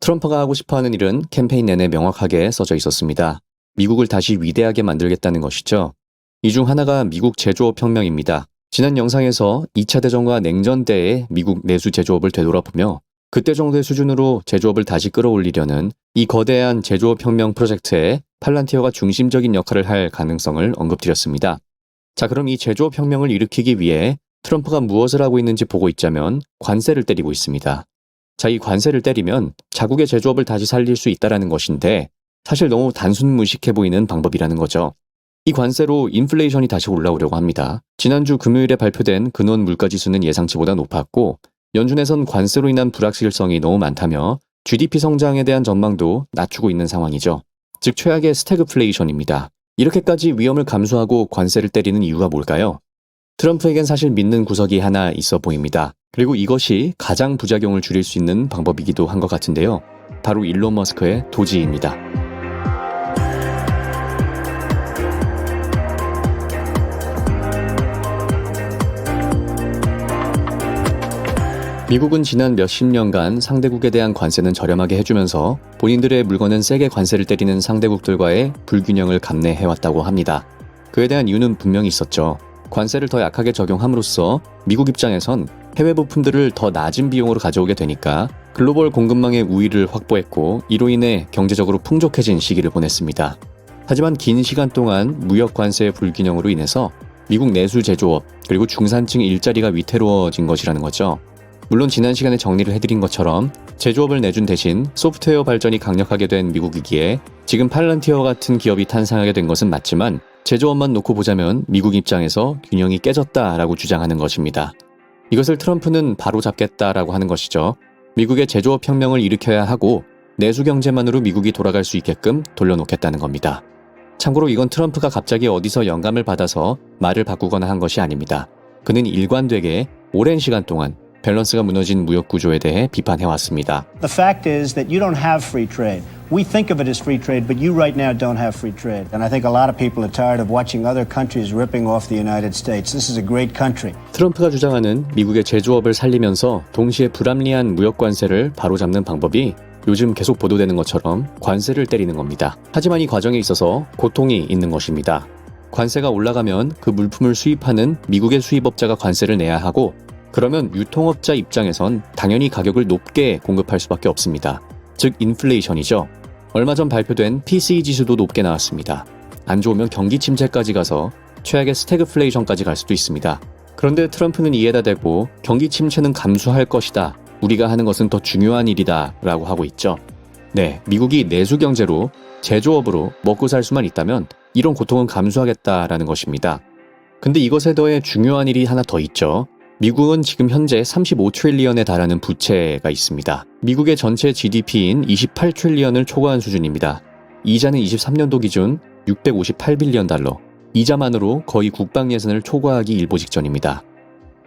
트럼프가 하고 싶어하는 일은 캠페인 내내 명확하게 써져 있었습니다. 미국을 다시 위대하게 만들겠다는 것이죠. 이 중 하나가 미국 제조업 혁명입니다. 지난 영상에서 2차 대전과 냉전 때의 미국 내수 제조업을 되돌아보며 그때 정도의 수준으로 제조업을 다시 끌어올리려는 이 거대한 제조업 혁명 프로젝트에 팔란티어가 중심적인 역할을 할 가능성을 언급드렸습니다. 자, 그럼 이 제조업 혁명을 일으키기 위해 트럼프가 무엇을 하고 있는지 보고 있자면 관세를 때리고 있습니다. 자, 이 관세를 때리면 자국의 제조업을 다시 살릴 수 있다는 것인데 사실 너무 단순무식해 보이는 방법이라는 거죠. 이 관세로 인플레이션이 다시 올라오려고 합니다. 지난주 금요일에 발표된 근원 물가지수는 예상치보다 높았고 연준에선 관세로 인한 불확실성이 너무 많다며 GDP 성장에 대한 전망도 낮추고 있는 상황이죠. 즉 최악의 스태그플레이션입니다. 이렇게까지 위험을 감수하고 관세를 때리는 이유가 뭘까요? 트럼프에겐 사실 믿는 구석이 하나 있어 보입니다. 그리고 이것이 가장 부작용을 줄일 수 있는 방법이기도 한 것 같은데요. 바로 일론 머스크의 도지입니다. 미국은 지난 몇십 년간 상대국에 대한 관세는 저렴하게 해주면서 본인들의 물건은 세게 관세를 때리는 상대국들과의 불균형을 감내해왔다고 합니다. 그에 대한 이유는 분명히 있었죠. 관세를 더 약하게 적용함으로써 미국 입장에선 해외 부품들을 더 낮은 비용으로 가져오게 되니까 글로벌 공급망의 우위를 확보했고 이로 인해 경제적으로 풍족해진 시기를 보냈습니다. 하지만 긴 시간 동안 무역 관세의 불균형으로 인해서 미국 내수 제조업 그리고 중산층 일자리가 위태로워진 것이라는 거죠. 물론 지난 시간에 정리를 해드린 것처럼 제조업을 내준 대신 소프트웨어 발전이 강력하게 된 미국이기에 지금 팔란티어 같은 기업이 탄생하게 된 것은 맞지만 제조업만 놓고 보자면 미국 입장에서 균형이 깨졌다라고 주장하는 것입니다. 이것을 트럼프는 바로잡겠다라고 하는 것이죠. 미국의 제조업 혁명을 일으켜야 하고 내수 경제만으로 미국이 돌아갈 수 있게끔 돌려놓겠다는 겁니다. 참고로 이건 트럼프가 갑자기 어디서 영감을 받아서 말을 바꾸거나 한 것이 아닙니다. 그는 일관되게 오랜 시간 동안 밸런스가 무너진 무역 구조에 대해 비판해왔습니다. The fact is that you don't have free trade. We think of it as free trade, but you right now don't have free trade. And I think a lot of people are tired of watching other countries ripping off the United States. This is a great country. 트럼프가 주장하는 미국의 제조업을 살리면서 동시에 불합리한 무역 관세를 바로잡는 방법이 요즘 계속 보도되는 것처럼 관세를 때리는 겁니다. 하지만 이 과정에 있어서 고통이 있는 것입니다. 관세가 올라가면 그 물품을 수입하는 미국의 수입업자가 관세를 내야 하고 그러면 유통업자 입장에선 당연히 가격을 높게 공급할 수밖에 없습니다. 즉 인플레이션이죠. 얼마 전 발표된 PCE 지수도 높게 나왔습니다. 안 좋으면 경기 침체까지 가서 최악의 스태그플레이션까지 갈 수도 있습니다. 그런데 트럼프는 이에다 대고 경기 침체는 감수할 것이다. 우리가 하는 것은 더 중요한 일이다 라고 하고 있죠. 네, 미국이 내수 경제로 제조업으로 먹고 살 수만 있다면 이런 고통은 감수하겠다라는 것입니다. 근데 이것에 더해 중요한 일이 하나 더 있죠. 미국은 지금 현재 35트릴리언에 달하는 부채가 있습니다. 미국의 전체 GDP인 28트릴리언을 초과한 수준입니다. 이자는 23년도 기준 658빌리언 달러, 이자만으로 거의 국방 예산을 초과하기 일보 직전입니다.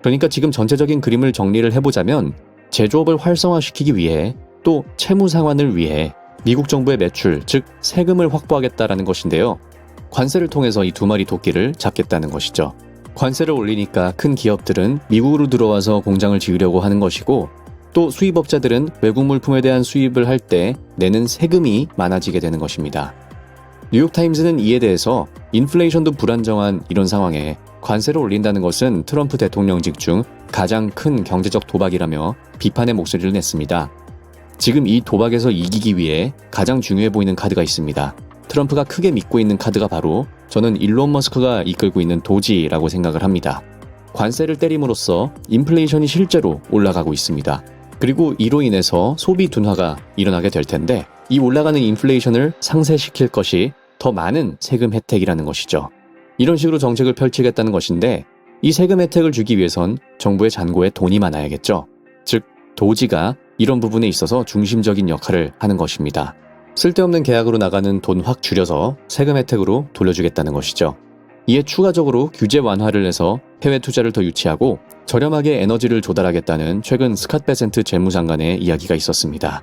그러니까 지금 전체적인 그림을 정리를 해보자면 제조업을 활성화시키기 위해 또 채무 상환을 위해 미국 정부의 매출, 즉 세금을 확보하겠다라는 것인데요. 관세를 통해서 이 두 마리 토끼를 잡겠다는 것이죠. 관세를 올리니까 큰 기업들은 미국으로 들어와서 공장을 지으려고 하는 것이고 또 수입업자들은 외국 물품에 대한 수입을 할 때 내는 세금이 많아지게 되는 것입니다. 뉴욕타임즈는 이에 대해서 인플레이션도 불안정한 이런 상황에 관세를 올린다는 것은 트럼프 대통령직 중 가장 큰 경제적 도박이라며 비판의 목소리를 냈습니다. 지금 이 도박에서 이기기 위해 가장 중요해 보이는 카드가 있습니다. 트럼프가 크게 믿고 있는 카드가 바로 저는 일론 머스크가 이끌고 있는 도지라고 생각을 합니다. 관세를 때림으로써 인플레이션이 실제로 올라가고 있습니다. 그리고 이로 인해서 소비 둔화가 일어나게 될 텐데 이 올라가는 인플레이션을 상쇄시킬 것이 더 많은 세금 혜택이라는 것이죠. 이런 식으로 정책을 펼치겠다는 것인데 이 세금 혜택을 주기 위해선 정부의 잔고에 돈이 많아야겠죠. 즉 도지가 이런 부분에 있어서 중심적인 역할을 하는 것입니다. 쓸데없는 계약으로 나가는 돈 확 줄여서 세금 혜택으로 돌려주겠다는 것이죠. 이에 추가적으로 규제 완화를 해서 해외 투자를 더 유치하고 저렴하게 에너지를 조달하겠다는 최근 스캇 베센트 재무장관의 이야기가 있었습니다.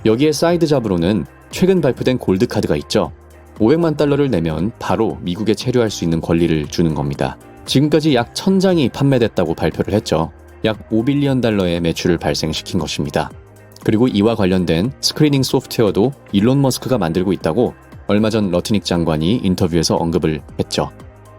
여기에 사이드 잡으로는 최근 발표된 골드카드가 있죠. 500만 달러를 내면 바로 미국에 체류할 수 있는 권리를 주는 겁니다. 지금까지 약 1000장이 판매됐다고 발표를 했죠. 약 5빌리언 달러의 매출을 발생시킨 것입니다. 그리고 이와 관련된 스크리닝 소프트웨어도 일론 머스크가 만들고 있다고 얼마 전 러트닉 장관이 인터뷰에서 언급을 했죠.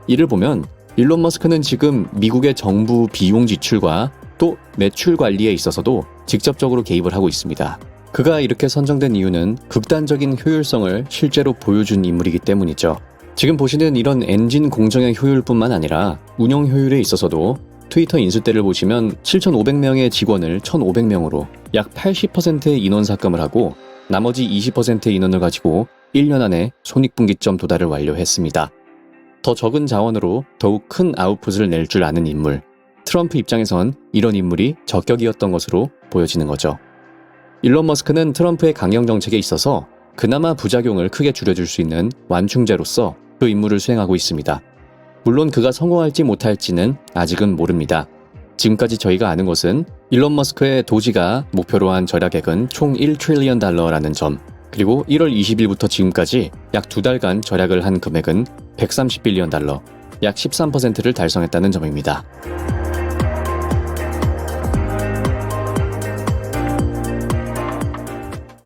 이를 보면 일론 머스크는 지금 미국의 정부 비용 지출과 또 매출 관리에 있어서도 직접적으로 개입을 하고 있습니다. 그가 이렇게 선정된 이유는 극단적인 효율성을 실제로 보여준 인물이기 때문이죠. 지금 보시는 이런 엔진 공정의 효율뿐만 아니라 운영 효율에 있어서도 트위터 인수 때를 보시면 7,500명의 직원을 1,500명으로 약 80%의 인원 삭감을 하고 나머지 20%의 인원을 가지고 1년 안에 손익분기점 도달을 완료했습니다. 더 적은 자원으로 더욱 큰 아웃풋을 낼 줄 아는 인물. 트럼프 입장에선 이런 인물이 적격이었던 것으로 보여지는 거죠. 일론 머스크는 트럼프의 강경 정책에 있어서 그나마 부작용을 크게 줄여줄 수 있는 완충제로서 그 임무를 수행하고 있습니다. 물론 그가 성공할지 못할지는 아직은 모릅니다. 지금까지 저희가 아는 것은 일론 머스크의 도지가 목표로 한 절약액은 총 1트릴리언 달러라는 점, 그리고 1월 20일부터 지금까지 약 2달간 절약을 한 금액은 130빌리언 달러, 약 13%를 달성했다는 점입니다.